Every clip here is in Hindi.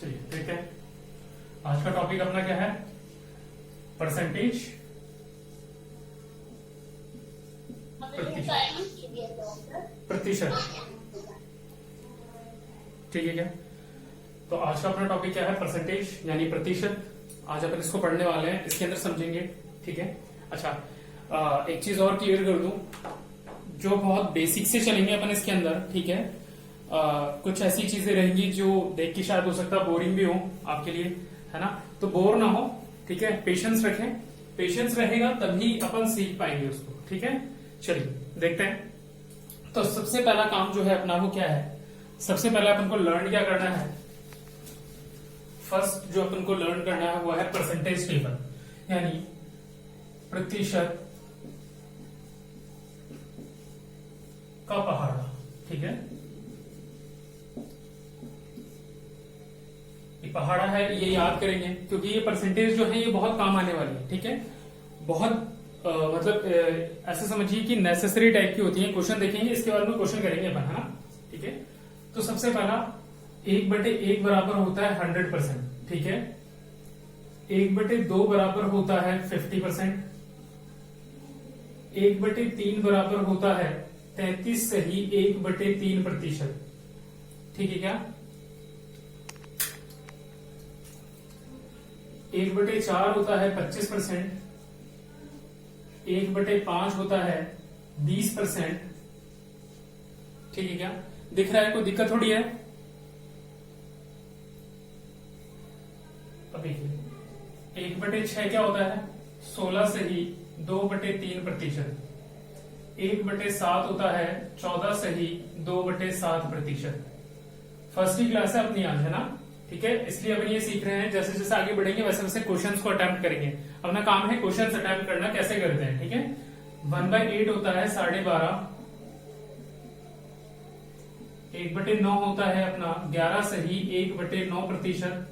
चलिए देखते हैं आज का टॉपिक अपना क्या है। परसेंटेज प्रतिशत। ठीक है क्या? तो आज का अपना टॉपिक क्या है? परसेंटेज यानी प्रतिशत। आज अपन इसको पढ़ने वाले हैं, इसके अंदर समझेंगे। ठीक है। अच्छा, एक चीज और क्लियर कर दूं, जो बहुत बेसिक से चलेंगे अपन इसके अंदर। ठीक है। कुछ ऐसी चीजें रहेंगी जो देख के शायद हो सकता है बोरिंग भी हो आपके लिए, है ना? तो बोर ना हो। ठीक है। पेशेंस रखें, पेशेंस रहेगा तभी अपन सीख पाएंगे उसको। ठीक है। चलिए देखते हैं। तो सबसे पहला काम जो है अपना वो क्या है? सबसे पहले अपन को लर्न क्या करना है? फर्स्ट जो अपन को लर्न करना है वो है परसेंटेज टेबल, यानी प्रतिशत का पहाड़ा। ठीक है। ये पहाड़ा है, ये याद करेंगे क्योंकि ये परसेंटेज जो है ये बहुत काम आने वाली है। ठीक है। बहुत मतलब ऐसे समझिए कि नेसेसरी टाइप की होती है। क्वेश्चन देखेंगे, इसके बारे में क्वेश्चन करेंगे अपन, है ना? ठीक है। तो सबसे पहला 1/1 बराबर होता है 100%। ठीक है। 1/2 बराबर होता है 50%। 1/3 बराबर होता है 33 सही 1/3%। ठीक है क्या? 1/4 होता है 25%। 1/5 होता है 20%। ठीक है क्या? दिख रहा है? कोई दिक्कत थोड़ी है? अब देखिए 1/6 क्या होता है? 16 सही 2/3%। 1/7 होता है 14 सही 2/7%। फर्स्ट की क्लास है अपनी आज, है ना? ठीक है। इसलिए अपन ये सीख रहे हैं, जैसे जैसे आगे बढ़ेंगे वैसे वैसे क्वेश्चंस को अटेम्प्ट करेंगे। अपना काम है क्वेश्चंस अटेम्प्ट करना, कैसे करते हैं। ठीक है। 1/8 होता है 12.5। 1/9 होता है अपना 11 सही 1/9%।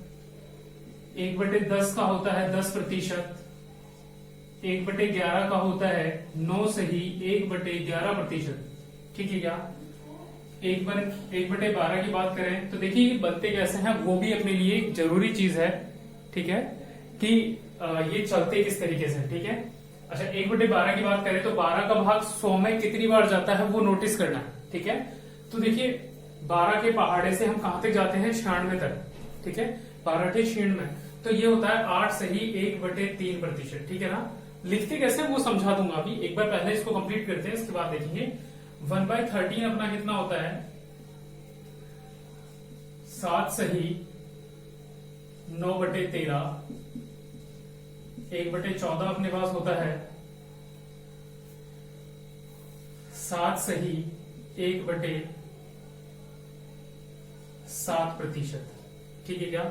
1/10 का होता है 10%। 1/11 का होता है 9 सही 1/11%। ठीक है क्या? 1/12 की बात करें तो देखिए बनते कैसे हैं, वो भी अपने लिए जरूरी चीज है। ठीक है कि ये चलते किस तरीके से। ठीक है। अच्छा, 1/12 की बात करें तो 12 का भाग 100 में कितनी बार जाता है वो नोटिस करना है। ठीक है। तो देखिए 12 के पहाड़े से हम कहां तक जाते हैं? 96 तक। ठीक है। 12 के 96, तो ये होता है 8 सही 1/3%। ठीक है ना? लिखते कैसे वो समझा दूंगा अभी, एक बार पहले इसको कंप्लीट करते हैं, इसके बाद देखेंगे। 1/13 अपना कितना होता है? 7 सही 9/13। 1/14 अपने पास होता है 7 सही 1/7%। ठीक है क्या?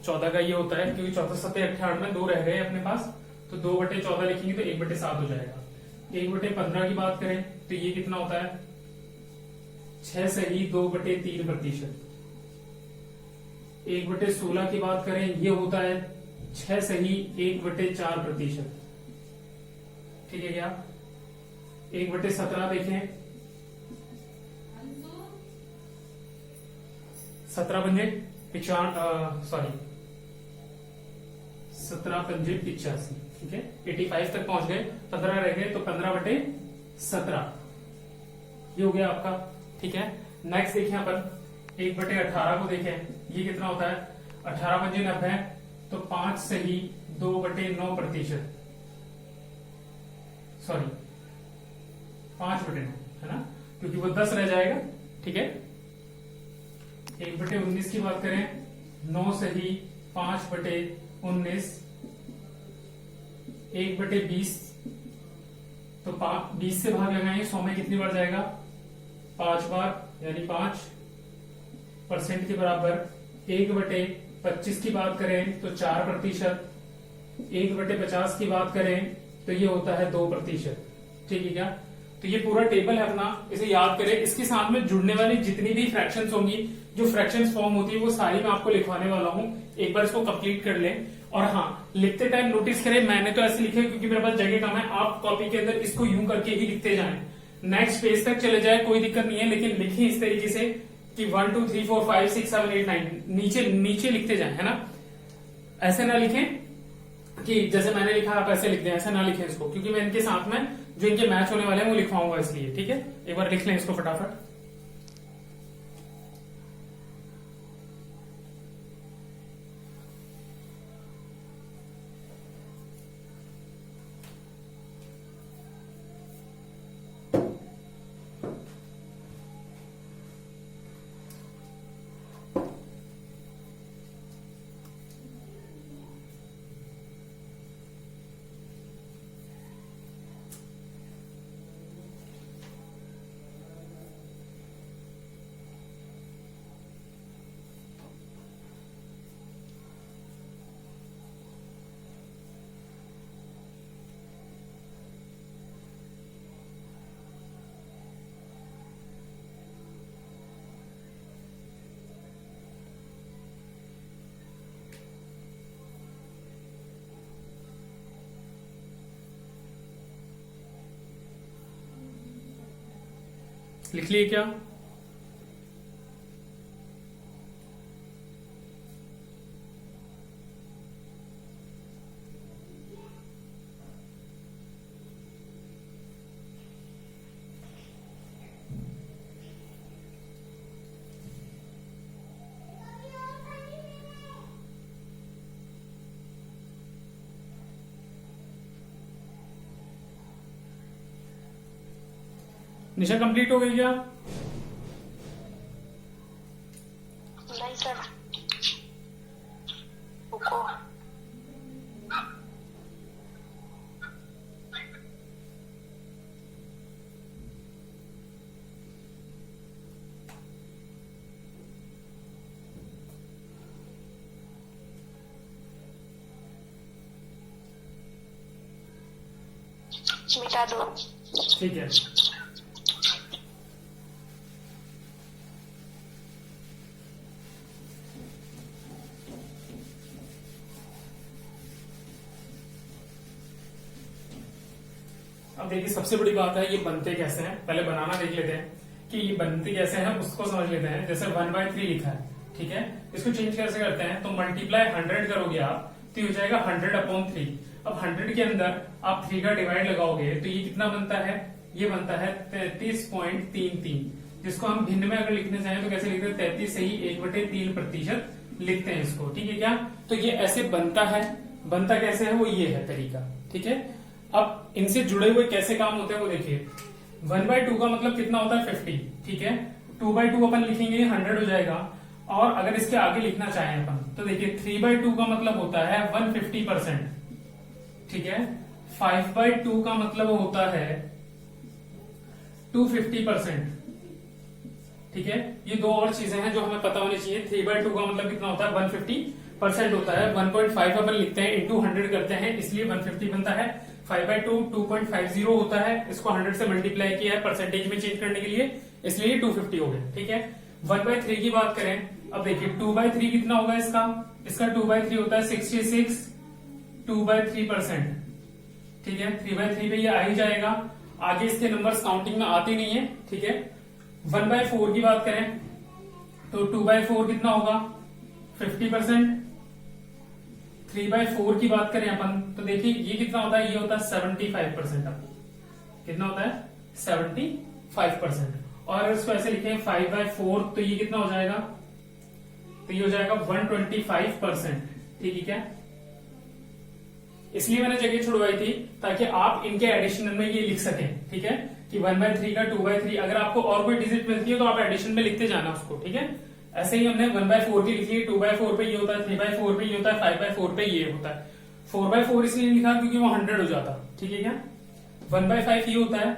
14 का ये होता है, क्योंकि 14 7 98 2 रह गए अपने पास, तो 2/14 लिखेंगे तो 1/7 हो जाएगा। 1/15 की बात करें तो ये कितना होता है? 6 सही 2/3%। 1/16 की बात करें ये होता है 6 सही 1/4%। ठीक है क्या? 1/17 देखें, 17 पंजे 85। ठीक है। 85 तक पहुंच गए, 15 रह गए, तो 15/17 ये हो गया आपका। ठीक है। नेक्स्ट देखें अपन 1/18 को देखें, ये कितना होता है? 18 पंजे 90, तो 5 सही 2/9%। सॉरी 5/9, है ना? क्योंकि वो 10 रह जाएगा। ठीक है। 1/19 की बात करें, 9 सही 5/19। 1/20, तो 20 से भाग लगाएंगे 100 में कितनी बार जाएगा? 5 बार, यानी 5% के बराबर। 1/25 की बात करें तो 4%। 1/50 की बात करें तो ये होता है 2%। ठीक है क्या? तो ये पूरा टेबल है अपना, इसे याद करें। इसके साथ में जुड़ने वाली जितनी भी फ्रैक्शंस होंगी, जो फ्रैक्शंस फॉर्म होती है, वो सारी मैं आपको लिखवाने वाला हूं। एक बार इसको कंप्लीट कर लें। और हाँ, लिखते टाइम नोटिस करें, मैंने तो ऐसे लिखे क्योंकि मेरे पास जगह कम है। आप कॉपी के अंदर इसको यूं करके ही लिखते जाएं, नेक्स्ट पेज तक चले जाए, कोई दिक्कत नहीं है, लेकिन लिखें इस तरीके से कि 1 2 3 4 5 6 7 8 9 नीचे नीचे लिखते जाए, है ना। ऐसे ना लिखें कि जैसे मैंने लिखा आप ऐसे लिख दें, ऐसा ना लिखें इसको, क्योंकि मैं इनके साथ में जो इनके मैच होने वाले हैं वो लिखवाऊंगा इसलिए, ठीक है। एक बार लिख लें इसको फटाफट। लिख लिए क्या? निशा कंप्लीट हो गई क्या? नहीं सर, रुको। मिटा दो। ठीक है। अब देखिए सबसे बड़ी बात है ये बनते कैसे हैं, पहले बनाना देख लेते हैं कि ये बनते कैसे हैं, उसको समझ लेते हैं। जैसे 1/3 लिखा है, ठीक है, इसको चेंज कैसे करते हैं, तो मल्टीप्लाई 100 करोगे आप तो ये हो जाएगा 100/3। अब 100 के अंदर आप 3 का डिवाइड लगाओगे तो ये कितना बनता है, ये बनता है 33.33, जिसको हम भिन्न में अगर लिखने चाहें तो कैसे लिखते हैं, 33 से ही 1/3% लिखते हैं इसको, ठीक है क्या। तो ये ऐसे बनता है, बनता कैसे है वो ये है तरीका, ठीक है। अब इनसे जुड़े हुए कैसे काम होते हैं वो देखिए। 1/2 का मतलब कितना होता है 50, ठीक है। 2/2 अपन लिखेंगे 100 हो जाएगा। और अगर इसके आगे लिखना चाहें अपन तो देखिए 3/2 का मतलब होता है 150%, ठीक है। 5/2 का मतलब होता है 250%, ठीक है। ये दो और चीजें हैं जो हमें पता होनी चाहिए। 3/2 का मतलब कितना होता है 150% होता है। 1.5 अपन लिखते हैं इंटू 100 करते हैं इसलिए 150 बनता है। 5/2 2.50 होता है, इसको 100 से मल्टीप्लाई किया है परसेंटेज में चेंज करने के लिए, इसलिए 250 हो गया, ठीक है। 1/3 की बात करें, अब देखिए 2/3 कितना होगा इसका 2/3 होता है 66 2/3%, ठीक है। 3/3 पे ये आ ही जाएगा, आगे इसके नंबर्स काउंटिंग में आते नहीं है, ठीक है। 1/4 की बात करें तो 2/4 कितना होगा 50%। 3/4 की बात करें अपन तो देखिए ये कितना होता है, ये होता है 75%। अब कितना होता है 75%। और अगर इसको ऐसे लिखें 5/4 तो ये कितना हो जाएगा, तो ये हो जाएगा 125%, ठीक है क्या। इसलिए मैंने जगह छुड़वाई थी ताकि आप इनके एडिशनल में ये लिख सकें, ठीक है, कि 1/3 का 2/3। अगर आपको और कोई डिजिट मिलती है तो आप एडिशन में लिखते जाना उसको, ठीक है। ऐसे ही हमने 1/4 की लिखी है, 2/4 पे ये होता है, 3/4 पे ये होता है, 5/4 पे ये होता है। 4/4 इसलिए लिखा क्योंकि वो 100 हो जाता, ठीक है क्या। 1/5 ये होता है।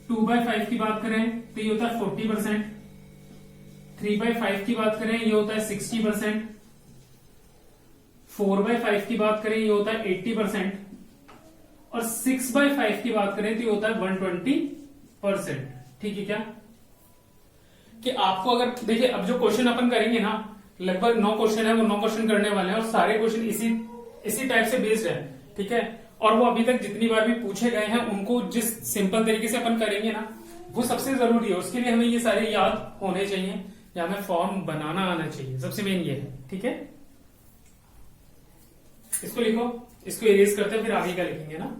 2/5 की बात करें तो ये होता है 40%। 3/5 की बात करें ये होता है 60%। 4/5 की बात करें ये होता है 80%। और 6/5 की बात करें तो ये होता है 120%, ठीक है क्या। कि आपको अगर देखिए अब जो क्वेश्चन अपन करेंगे ना, लगभग 9 क्वेश्चन है, वो 9 क्वेश्चन करने वाले हैं और सारे क्वेश्चन इसी टाइप से बेस्ड है, ठीक है। और वो अभी तक जितनी बार भी पूछे गए हैं उनको जिस सिंपल तरीके से अपन करेंगे ना वो सबसे जरूरी है, उसके लिए हमें ये सारे याद होने चाहिए। या हमें फॉर्म बनाना आना चाहिए, सबसे मेन ये है। ठीक है, इसको लिखो, इसको इरेज करते हैं, फिर आगे का लिखेंगे ना।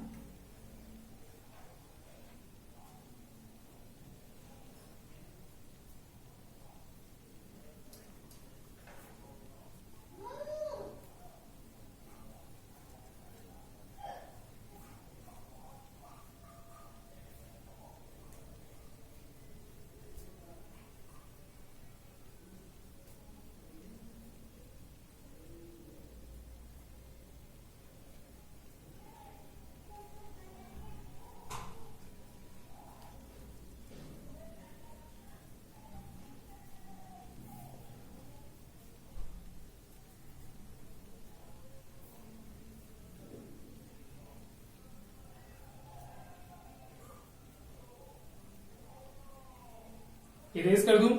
इरेज कर दूं?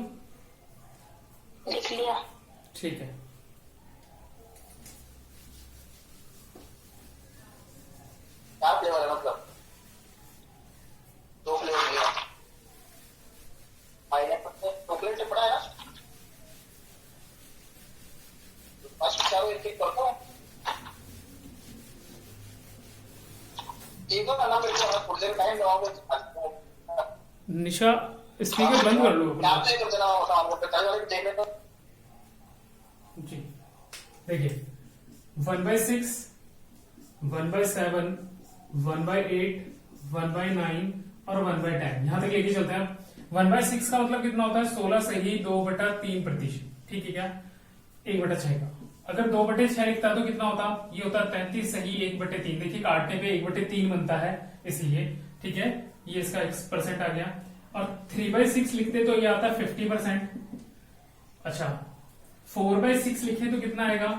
लिख लिया। ठीक है, क्या फ्लेवर है मतलब? दो फ्लेवर लिया। पाइनएप्पल में चॉकलेट से पड़ा है ना? फर्स्ट चारों एक एक करता हूँ। एक ना ना मेरे को थोड़ी देर टाइम लगाओगे। निशा स्पीकर बंद कर लो क्या अपना। प्ले कर देना होता है, वो पहले वाले देख लेते हैं। जी देखिए, 1/6, 1/7, 1/8, 1/9 और 1/10, यहां तक लेके चलते हैं। 1/6 का मतलब कितना होता है? 16 सही 2/3%। ठीक है क्या? 1/6 का अगर 2/6 लिखता है तो कितना होता? ये होता है 33 सही 1/3। देखिए काटने पे 1/3 बनता है, इसलिए ठीक है, ये इसका % आ गया। और 3/6 लिखते तो ये आता है 50%। अच्छा, 4/6 लिखे तो कितना आएगा?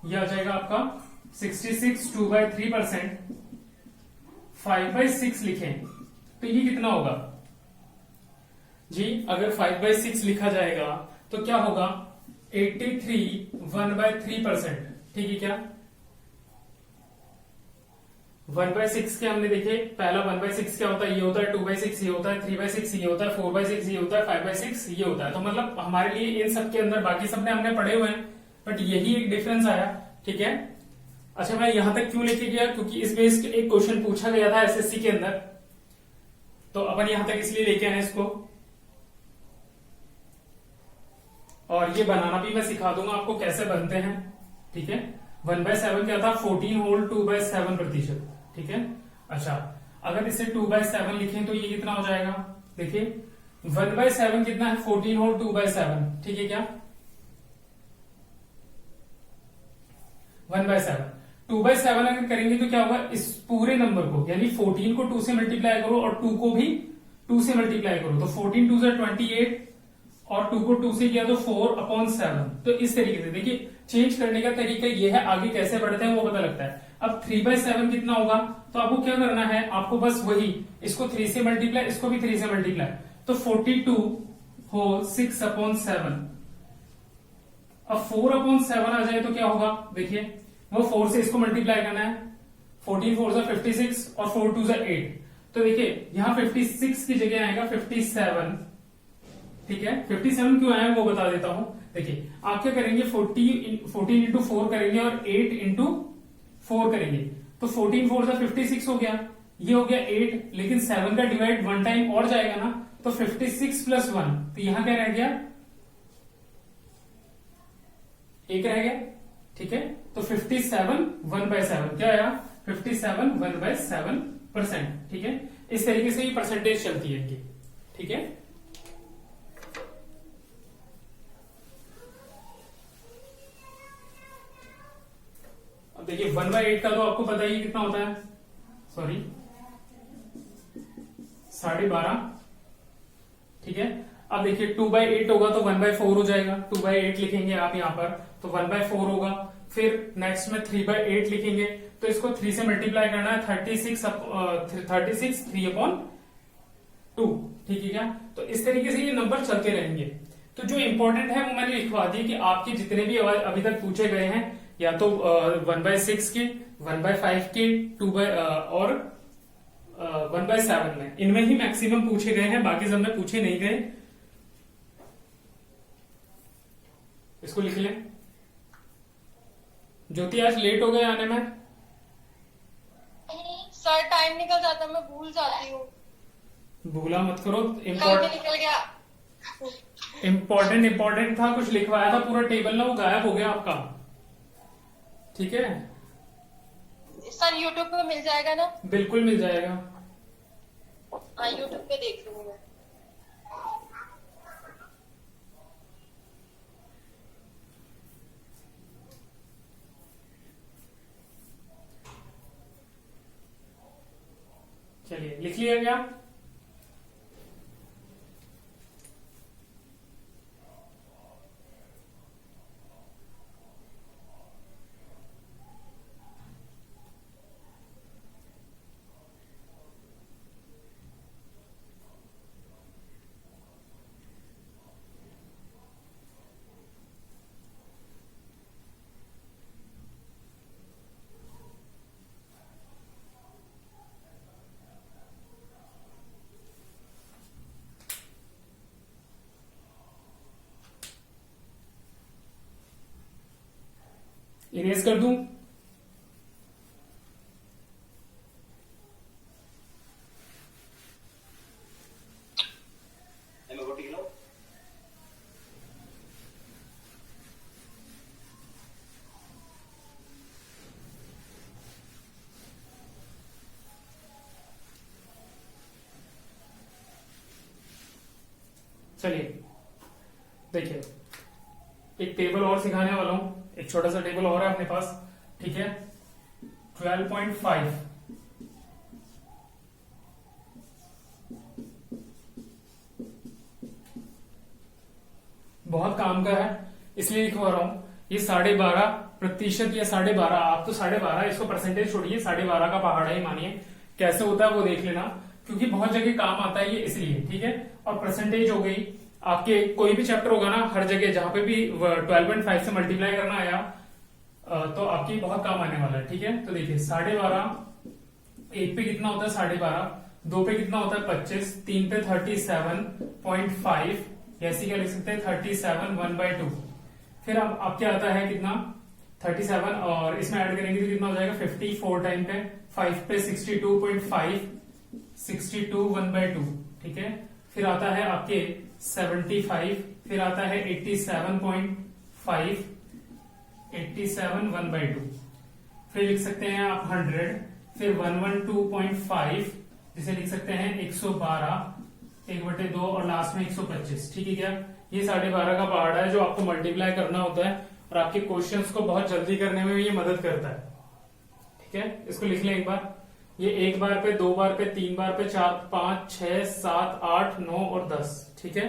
ये आ जाएगा आपका 66 2/3%। 5/6 लिखें तो ये कितना होगा जी? अगर 5/6 लिखा जाएगा तो क्या होगा? 83 1/3%। ठीक है क्या? 1/6 के हमने देखे, पहला 1/6 क्या होता है? ये होता है, 2/6 ये होता है, 3/6 ये होता है, 4/6 ये होता है, 5/6 ये होता है। तो मतलब हमारे लिए इन सब के अंदर बाकी सबने हमने पढ़े हुए हैं, बट यही एक डिफरेंस आया। ठीक है, अच्छा मैं यहां तक क्यों लेके गया? क्योंकि इस बेस्ड एक क्वेश्चन पूछा गया था एसएससी के अंदर, तो अपन यहां तक इसलिए लेके आए इसको। और ये बनाना भी मैं सिखा दूंगा आपको कैसे बनते हैं। ठीक है, 1/7 क्या था? 14 होल 2/7%। ठीक है, अच्छा अगर इसे 2/7 लिखें तो ये कितना हो जाएगा? देखिए 1/7 कितना है? 14 होल 2/7। ठीक है क्या? 1/7 2/7 अगर करेंगे तो क्या होगा? इस पूरे नंबर को यानी 14 को 2 से मल्टीप्लाई करो और 2 को भी 2 से मल्टीप्लाई करो, तो 14 2 से 28 और 2 को 2 से किया तो 4/7। तो इस तरीके से देखिए चेंज करने का तरीका ये है, आगे कैसे बढ़ते हैं वो पता लगता है। अब 3/7 कितना होगा? तो आपको क्या करना है? आपको बस वही, इसको 3 से मल्टीप्लाई, इसको भी 3 से मल्टीप्लाई, तो 42 होल 6/7। अब 4/7 आ जाए तो क्या होगा? देखिए वो 4 से इसको मल्टीप्लाई करना है, 14 4 से 56 और 4 2 से 8। तो देखिए यहां 56 की जगह आएगा 57। ठीक है, 57 क्यों आया वो बता देता हूं। देखिए आप क्या करेंगे? 14 इंटू 4 करेंगे और 8 इंटू 4 करेंगे, तो 14 4 से 56 हो गया, ये हो गया 8, लेकिन 7 का डिवाइड 1 टाइम और जाएगा ना, तो 56 + 1, तो यहां क्या रह गया? 1 रह गया। ठीक है, तो 57 1/7 क्या आया? 57 1/7%। ठीक है, इस तरीके से ये परसेंटेज चलती है इनकी। ठीक है, अब देखिए 1/8 का तो आपको पता ही कितना होता है, सॉरी 12.5। ठीक है, अब देखिए 2/8 होगा तो 1/4 हो जाएगा, 2/8 लिखेंगे आप यहां पर तो 1/4 होगा। फिर नेक्स्ट में 3/8 लिखेंगे तो इसको 3 से मल्टीप्लाई करना है, 36 3/2। ठीक है क्या? तो इस तरीके से ये नंबर चलते रहेंगे। तो जो इंपॉर्टेंट है वो मैंने लिखवा दी कि आपके जितने भी अभी तक पूछे गए हैं, या तो 1/6 के, 1/5 के, 2 और 1/7 में, इनमें ही मैक्सिमम पूछे गए हैं, बाकी सब में पूछे नहीं गए। इसको लिख लें। ज्योति आज लेट हो गए आने में। सर टाइम निकल जाता है, मैं भूल जाती हूँ। भूला मत करो। कल भी निकल गया। इम्पोर्टेंट था, कुछ लिखवाया था पूरा टेबल ना, वो गायब हो गया आपका। ठीक है सर यूट्यूब पे मिल जाएगा ना? बिल्कुल मिल जाएगा। हाँ यूट्यूब पे देख लूंगी मैं। चलिए लिख लिया क्या? इरेज कर दूं? चलिए देखिए, एक टेबल और सिखाने वाला हूं। एक छोटा सा टेबल और है अपने पास। ठीक है 12.5 बहुत काम का है इसलिए लिखवा रहा हूं। ये 12.5% या 12.5, आप तो 12.5 इसको परसेंटेज छोड़िए, 12.5 का पहाड़ा ही मानिए। कैसे होता है वो देख लेना, क्योंकि बहुत जगह काम आता है ये इसलिए। ठीक है और परसेंटेज हो गई आपके, कोई भी चैप्टर होगा ना, हर जगह जहां पे भी 12.5 से मल्टीप्लाई करना आया तो आपकी बहुत काम आने वाला है। ठीक है तो देखिए 12.5, एक पे कितना होता है 12.5, दो पे कितना होता है 25, तीन पे 37.5, ऐसे क्या लिख सकते हैं 37 1/2। फिर अब आपके आता है कितना 37 और इसमें ऐड करेंगे तो कितना हो जाएगा 54 टाइम पे 5 पे 62.5, 62 1/2। ठीक है फिर आता है आपके 75, फिर आता है 87.5, 87 1/2। फिर लिख सकते हैं आप 100, फिर 112.5 जिसे लिख सकते हैं 112, 1/2 और लास्ट में 125। ठीक है क्या, ये 12.5 का पहाड़ा है जो आपको मल्टीप्लाई करना होता है और आपके क्वेश्चंस को बहुत जल्दी करने में भी ये मदद करता है। ठीक है इसको लिख लें एक बार। ये एक बार पे, दो बार पे, तीन बार पे, 4 5 6 7 8 9 और 10। ठीक है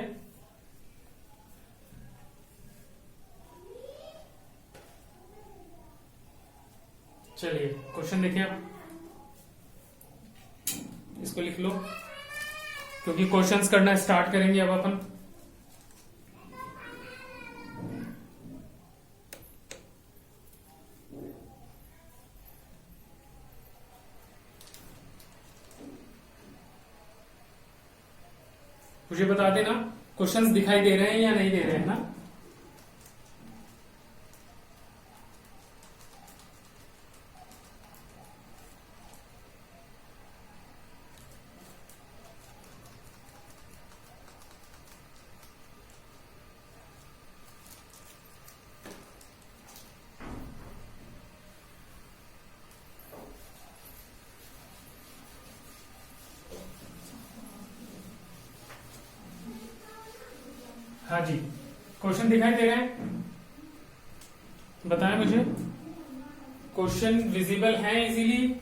चलिए क्वेश्चन देखिए आप, इसको लिख लो क्योंकि क्वेश्चंस करना स्टार्ट करेंगे अब अपन। मुझे बता देना क्वेश्चंस दिखाई दे रहे हैं या नहीं दे रहे हैं ना। हाँ जी क्वेश्चन दिखाई दे रहे हैं, बताएं मुझे। क्वेश्चन विजिबल है इजीली?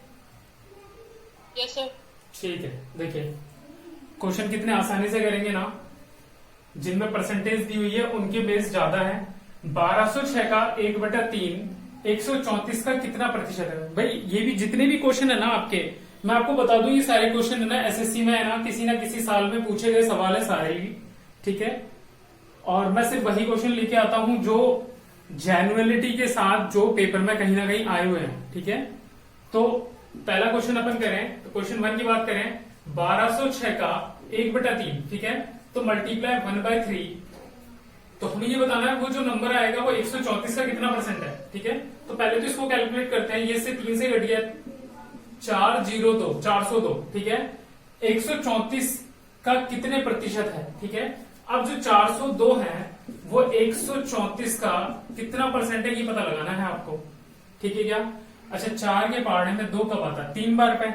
Yes sir. ठीक है देखिए क्वेश्चन कितने आसानी से करेंगे ना, जिनमें परसेंटेज दी हुई है उनके बेस ज्यादा है। 1206 का 1/3 134 का कितना प्रतिशत है? भाई ये भी जितने भी क्वेश्चन है ना आपके, मैं आपको बता दूं ये सारे क्वेश्चन है ना एसएससी में है ना किसी साल में पूछे गए सवाल है सारे ही। ठीक है और मैं सिर्फ वही क्वेश्चन लेके आता हूं जो जेन्युइनिटी के साथ जो पेपर में कहीं ना कहीं आए हुए हैं। ठीक है तो पहला क्वेश्चन अपन करें तो क्वेश्चन 1 की बात करें, 1206 का 1/3। ठीक है तो मल्टीप्लाई 1/3 तो हमें ये बताना है वो जो नंबर आएगा वो 134 का कितना परसेंट है। ठीक है, तो पहले तो इसको कैलकुलेट करते हैं। ये से 3 से घट गया 402, ठीक है। 134 का कितने प्रतिशत है, ठीक है। अब जो 402 है वो 134 का कितना परसेंट है ये पता लगाना है आपको, ठीक है क्या। अच्छा, 4 के पहाड़े में 2 कब आता है? 3 बार पे,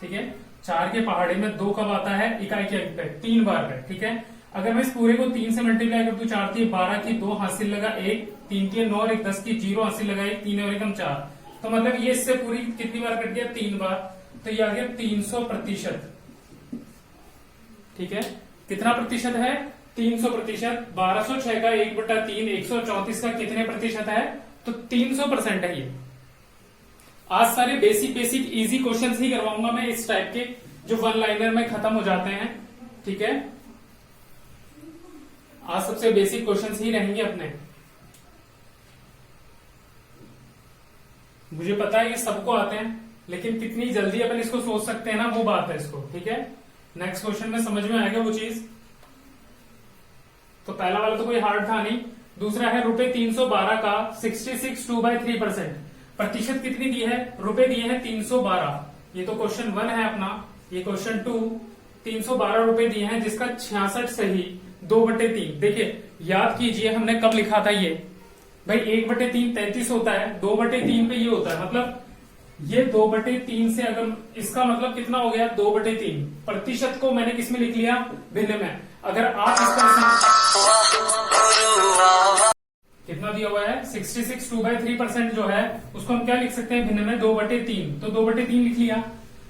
ठीक है। 4 के पहाड़े में 2 कब आता है? इकाई के अंक पे 3 बार पे, ठीक है। अगर मैं इस पूरे को 3 से मल्टीप्लाई कर दूं, 4 की 12 की 2 हासिल लगा 1, 3 की 9 और 1 10 की 0 हासिल लगा 1, 3 और 1 4, तो मतलब ये इससे पूरी कितनी बार कट गया? 3 बार, तो ये आ गया 300%, ठीक है। कितना प्रतिशत है? 300%। 1206 का 1/3 134 का कितने प्रतिशत है? तो 300% है ये। आज सारे बेसिक इजी क्वेश्चंस ही करवाऊंगा मैं इस टाइप के, जो वन लाइनर में खत्म हो जाते हैं, ठीक है। आज सबसे बेसिक क्वेश्चंस ही रहेंगे अपने। मुझे पता है ये सबको आते हैं, लेकिन कितनी जल्दी अपन इसको सोच सकते हैं ना, वो बात है इसको, ठीक है। नेक्स्ट क्वेश्चन में समझ में आएगा वो चीज। तो पहला वाला तो कोई हार्ड था नहीं। दूसरा है ₹312 का 66 2/3%, प्रतिशत कितनी दी है? रुपए दिए हैं 312। ये तो क्वेश्चन 1 है अपना। ये क्वेश्चन 2, 312 रुपए दिए हैं जिसका 66 सही 2/3। देखिए याद कीजिए हमने कब लिखा था ये भाई, 1/3 33 होता है, 2/3 पे ये होता है, मतलब ये 2/3 से अगर इसका मतलब कितना हो गया? 2/3। प्रतिशत को मैंने किस में लिख लिया? भिन्न में। अगर आप इसका कितना दिया हुआ है 66 2/3% जो है उसको हम क्या लिख सकते हैं? भिन्न में 2/3, तो 2/3 लिख लिया।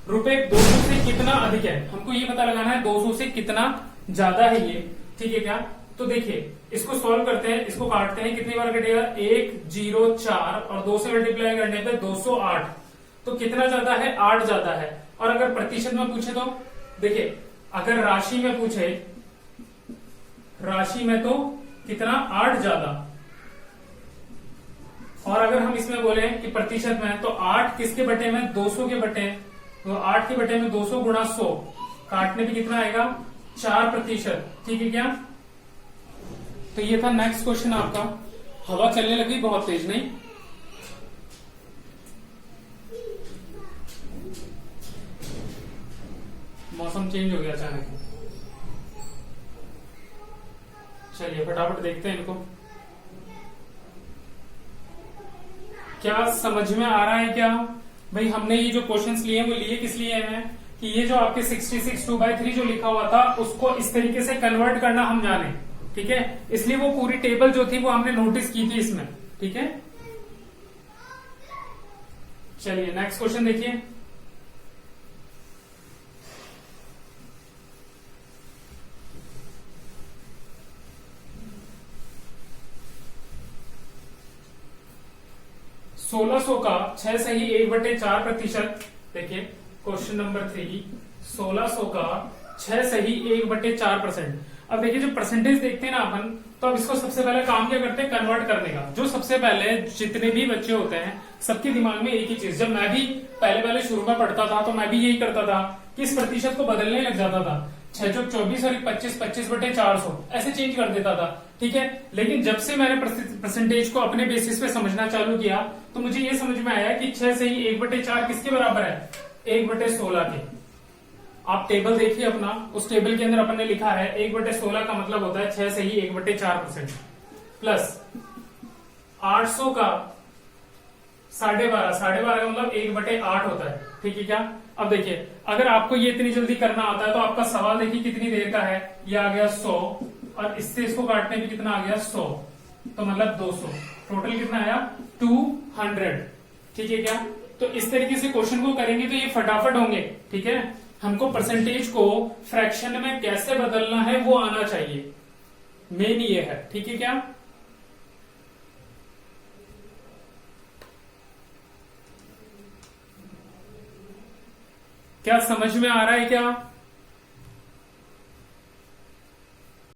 रुपए 200 से कितना अधिक है हमको ये पता लगाना है, 200 से कितना ज्यादा है ये, ठीक है क्या। तो देखिए इसको सॉल्व करते हैं, इसको काटते हैं, कितनी बार कटेगा? 104 और 2 से मल्टीप्लाई करने पे 208, तो कितना ज्यादा है? 8 ज्यादा है। और अगर प्रतिशत में पूछे तो देखिए, अगर राशि में पूछे, राशि में तो कितना? 8 ज्यादा। और अगर हम इसमें बोले कि प्रतिशत में, तो 8 किसके बटे में? 200 के बटे, तो 8 के बटे में 200 गुणा 100, काटने पे कितना आएगा? 4%, ठीक है क्या। तो ये था नेक्स्ट क्वेश्चन आपका। हवा चलने लगी बहुत तेज, नहीं? मौसम चेंज हो गया अचानक। चलिए फटाफट देखते हैं इनको। क्या समझ में आ रहा है क्या भाई? हमने ये जो क्वेश्चंस लिए वो लिए किस लिए हैं कि ये जो आपके 66 2/3 जो लिखा हुआ था उसको इस तरीके से कन्वर्ट करना हम जाने, ठीक है। इसलिए वो पूरी टेबल जो थी वो हमने नोटिस की थी इसमें, ठीक है। चलिए नेक्स्ट क्वेश्चन देखिए। $1600 का 6 सही 1/4%। देखिए क्वेश्चन नंबर 3, 1600 का 6 सही 1/4%। अब देखिए जो परसेंटेज देखते हैं ना अपन, तो अब इसको सबसे पहले काम क्या करते हैं? कन्वर्ट करने का। जो सबसे पहले जितने भी बच्चे होते हैं सबके दिमाग में एक ही चीज, जब मैं भी पहले शुरू में पढ़ता था तो मैं भी यही करता था कि इस प्रतिशत को बदलने लग जाता था। 6 चौक 24 और 25, 25/400 ऐसे चेंज कर देता था, ठीक है। लेकिन जब से मैंने परसेंटेज को अपने बेसिस पे समझना चालू किया तो मुझे ये समझ में आया कि 6 सही 1/4 किसके बराबर है? 1/16 के। आप टेबल देखिए अपना, उस टेबल के अंदर अपन ने लिखा है 1/16 का मतलब होता है 6 सही 1/4% प्लस 800 का 12.5, 12.5 का मतलब 1/8 होता है, ठीक है क्या। अब देखिए अगर आपको ये इतनी जल्दी करना आता है तो आपका सवाल देखिए कितनी देर का है? ये आ गया 100 और इससे इसको काटने में कितना आ गया? 100, तो मतलब 200, टोटल कितना आया? 200, ठीक है क्या। तो इस तरीके से क्वेश्चन को करेंगे तो ये फटाफट होंगे, ठीक है। हमको परसेंटेज को फ्रैक्शन में कैसे बदलना है वो आना चाहिए, मेन ये है, ठीक है क्या। क्या समझ में आ रहा है क्या?